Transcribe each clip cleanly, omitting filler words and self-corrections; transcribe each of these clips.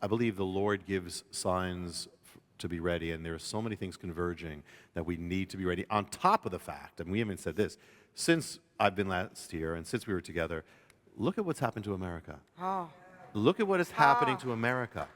I believe the Lord gives signs to be ready, and there are so many things converging that we need to be ready. On top of the fact, and we haven't said this, since I've been last year and since we were together, look at what's happened to America. Oh. Look at what is happening to America.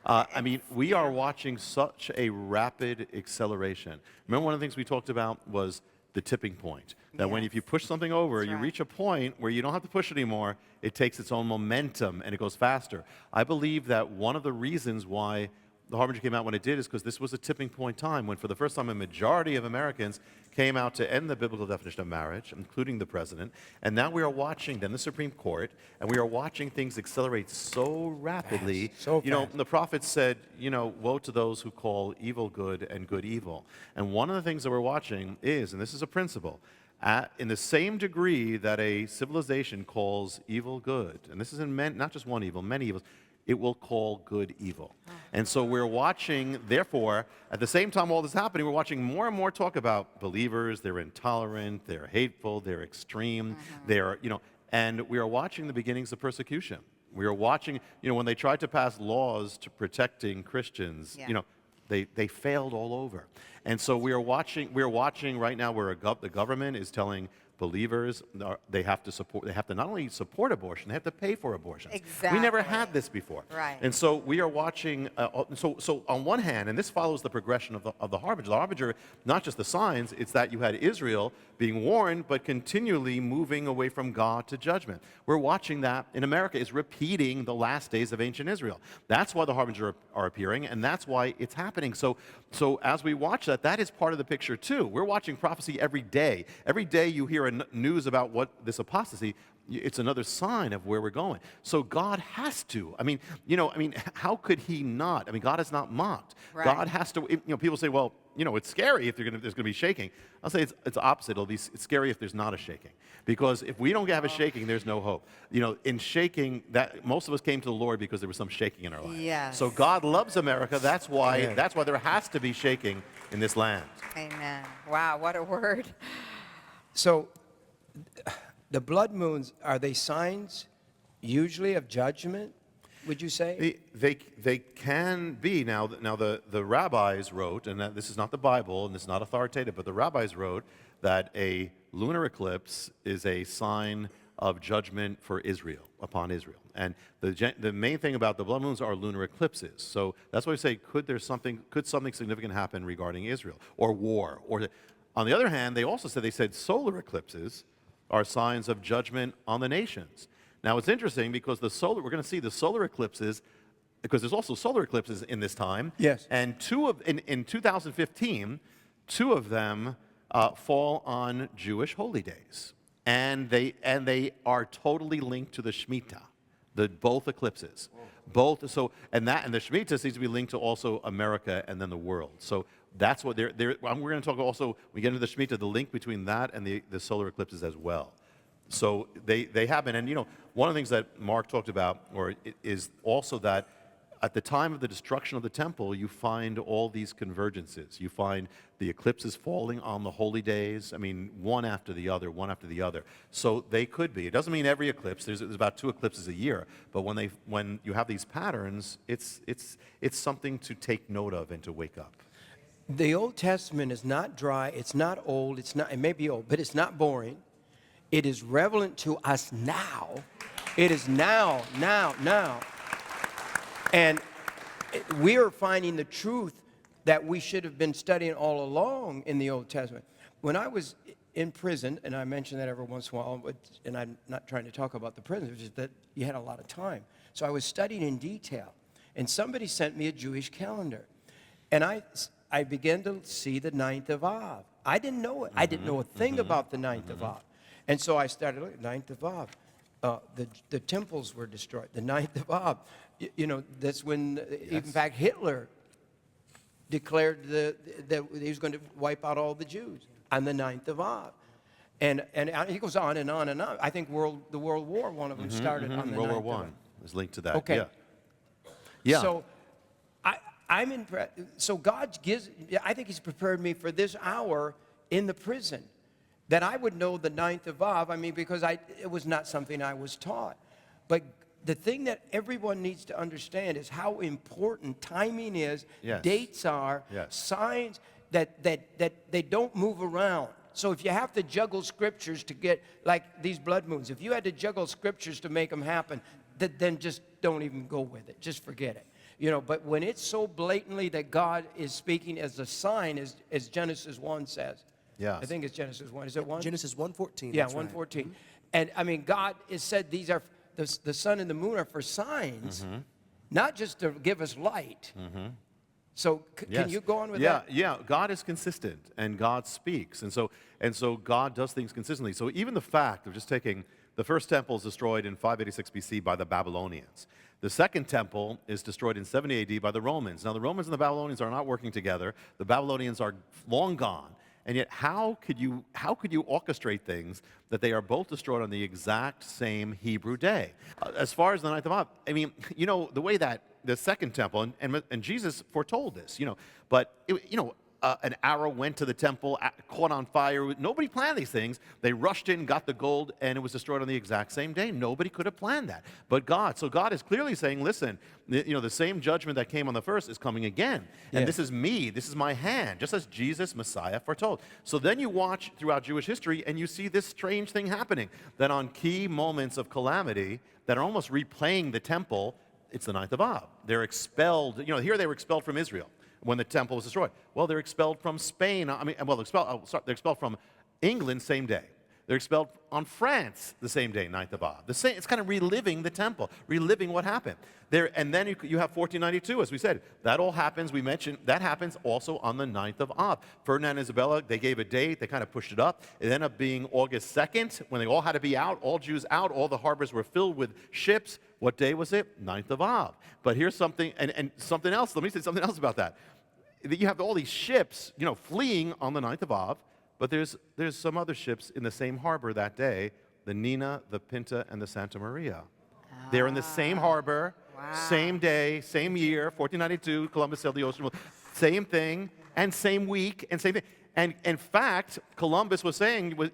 I mean, we are watching such a rapid acceleration. Remember, one of the things we talked about was the tipping point. That when if you push something over, you reach a point where you don't have to push it anymore, it takes its own momentum and it goes faster. I believe that one of the reasons why the Harbinger came out when it did is because this was a tipping point time when for the first time a majority of Americans came out to end the biblical definition of marriage, including the president. And now we are watching then the Supreme Court, and we are watching things accelerate so rapidly. So you know, the prophet said, you know, woe to those who call evil good and good evil. And one of the things that we're watching is, and this is a principle, in the same degree that a civilization calls evil good, and this is in not just one evil, many evils, it will call good evil. And so we're watching, therefore, at the same time all this is happening, we're watching more and more talk about believers. They're intolerant, they're hateful, they're extreme, they're, you know, and we are watching the beginnings of persecution. We are watching, you know, when they tried to pass laws to protecting Christians, you know, they failed all over. And so we are watching right now where the government is telling believers they have to not only support abortion, they have to pay for abortions. Exactly. We never had this before. Right. And so we are watching, so on one hand, and this follows the progression of the Harbinger. The Harbinger, not just the signs, it's that you had Israel being warned, but continually moving away from God to judgment. We're watching that in America is repeating the last days of ancient Israel. That's why the Harbinger are appearing, and that's why it's happening. So as we watch that, that is part of the picture too. We're watching prophecy every day. Every day you hear news about what this apostasy, it's another sign of where we're going. So God has to. I mean, you know, how could he not? I mean, God is not mocked. Right. God has to. You know, people say, well, you know, it's scary if there's going to be shaking. I'll say it's opposite. It's scary if there's not a shaking, because if we don't have a shaking, there's no hope. You know, in shaking, that most of us came to the Lord because there was some shaking in our life. Yes. So God loves America. That's why there has to be shaking in this land. Amen. Wow, what a word. So the blood moons, are they signs usually of judgment, would you say? They can be. Now the rabbis wrote, and this is not the Bible, and this is not authoritative, but the rabbis wrote that a lunar eclipse is a sign of judgment for Israel, upon Israel. And the main thing about the blood moons are lunar eclipses. So that's why we say, could something significant happen regarding Israel, or war? Or on the other hand, they said solar eclipses are signs of judgment on the nations. Now it's interesting because we're going to see the solar eclipses, because there's also solar eclipses in this time. Yes. And in 2015, two of them fall on Jewish holy days, and they are totally linked to the Shemitah, both eclipses. Both, and the Shemitah seems to be linked to also America and then the world. So that's what we're going to talk also, when we get into the Shemitah, the link between that and the solar eclipses as well. So they happen. And, you know, one of the things that Mark talked about is also that at the time of the destruction of the temple, you find all these convergences. You find the eclipses falling on the holy days. I mean, one after the other, one after the other. So they could be. It doesn't mean every eclipse. There's about 2 eclipses a year. But when you have these patterns, it's something to take note of and to wake up. The Old Testament is not dry, it's not old, it may be old, but it's not boring. It is relevant to us now. It is now. And we are finding the truth that we should have been studying all along in the Old Testament. When I was in prison, and I mention that every once in a while, and I'm not trying to talk about the prison, it's just that you had a lot of time. So I was studying in detail, and somebody sent me a Jewish calendar. And I began to see the 9th of Av. I didn't know it. I didn't know a thing about the 9th of Av. And so I started looking, 9th of Av. The temples were destroyed. The 9th of Av. You know, that's when, in fact, Hitler declared that he was going to wipe out all the Jews on the 9th of Av. And he goes on and on and on. I think the World War, one of them started on the 9th of Av. World War I is linked to that. Okay. Yeah. So I'm impressed. So God I think he's prepared me for this hour in the prison, that I would know the 9th of Av. I mean, because it was not something I was taught. But the thing that everyone needs to understand is how important timing is, Yes. dates are, Yes. signs that they don't move around. So if you have to juggle scriptures to get, like these blood moons, if you had to juggle scriptures to make them happen, then just don't even go with it. Just forget it. You know, but when it's so blatantly that God is speaking as a sign, as Genesis 1 says. Yes. I think it's Genesis 1. Is it 1? Genesis 1:14. Yeah, that's right. 1:14. And I mean, God has said these are, the sun and the moon are for signs, not just to give us light. So can you go on with that? Yeah, God is consistent and God speaks. And so God does things consistently. So even the fact of just taking the first temple is destroyed in 586 BC by the Babylonians. The second temple is destroyed in 70 AD by the Romans. Now the Romans and the Babylonians are not working together. The Babylonians are long gone. And yet how could you orchestrate things that they are both destroyed on the exact same Hebrew day? As far as the ninth of Av, I mean, you know, the way that the second temple, and Jesus foretold this, you know, but, an arrow went to the temple, caught on fire. Nobody planned these things. They rushed in, got the gold, and it was destroyed on the exact same day. Nobody could have planned that but God. So God is clearly saying, listen, the same judgment that came on the first is coming again. And this is me. This is my hand, just as Jesus, Messiah, foretold. So then you watch throughout Jewish history, and you see this strange thing happening, that on key moments of calamity that are almost replaying the temple, it's the ninth of Av. They're expelled. You know, here they were expelled from Israel when the temple was destroyed. Well, they're expelled from Spain. They're expelled from England same day. They're expelled on France the same day, ninth of Av. It's kind of reliving the temple, reliving what happened. And then you have 1492, as we said. That all happens, we mentioned, that happens also on the ninth of Av. Ferdinand and Isabella, they gave a date, they kind of pushed it up. It ended up being August 2nd, when they all had to be out, all Jews out, all the harbors were filled with ships. What day was it? Ninth of Av. But here's something, and something else, let me say something else about that. You have all these ships, fleeing on the ninth of Av, but there's some other ships in the same harbor that day, the Nina, the Pinta, and the Santa Maria. They're in the same harbor, same day, same year, 1492, Columbus sailed the ocean, same thing, and same week, and same thing. And in fact, Columbus was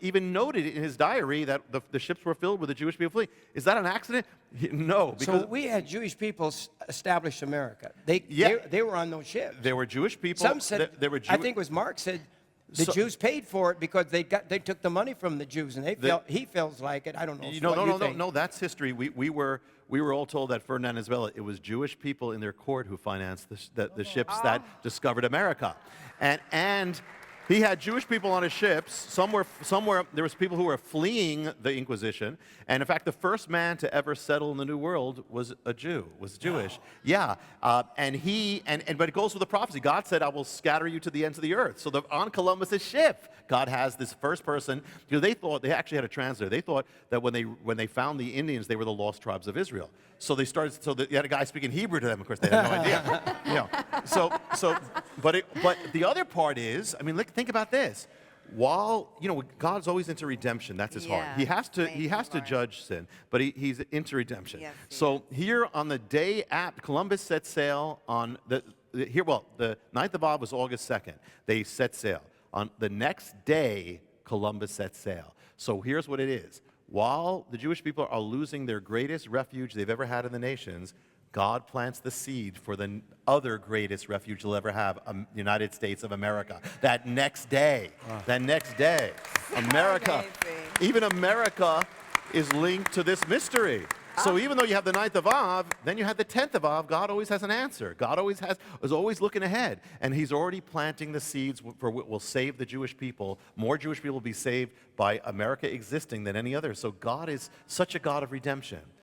even noted in his diary that the ships were filled with the Jewish people fleeing. Is that an accident? No. Because so we had Jewish people establish America. They were on those ships. There were Jewish people. Some said, I think it was Mark said, the Jews paid for it because they took the money from the Jews, and he feels like it. I don't know. No. That's history. We were all told that Ferdinand and Isabella, it was Jewish people in their court who financed the ships that discovered America, and he had Jewish people on his ships. Somewhere there was people who were fleeing the Inquisition, and in fact, the first man to ever settle in the New World was a Jew, was Jewish. Wow. Yeah, but it goes with the prophecy. God said, "I will scatter you to the ends of the earth." So on Columbus's ship, God has this first person. They thought they actually had a translator. They thought that when they found the Indians, they were the lost tribes of Israel. So they started. So you had a guy speaking Hebrew to them. Of course, they had no idea. But the other part is, think about this. While God's always into redemption, that's his heart. He has to judge sin, but he's into redemption. Yes, so here on the day after Columbus set sail on the 9th of Av was August 2nd. They set sail. On the next day, Columbus set sail. So here's what it is. While the Jewish people are losing their greatest refuge they've ever had in the nations, God plants the seed for the other greatest refuge they'll ever have, United States of America. That next day, America, even America is linked to this mystery. So even though you have the 9th of Av, then you have the 10th of Av, God always has an answer. God is always looking ahead. And he's already planting the seeds for what will save the Jewish people. More Jewish people will be saved by America existing than any other. So God is such a God of redemption.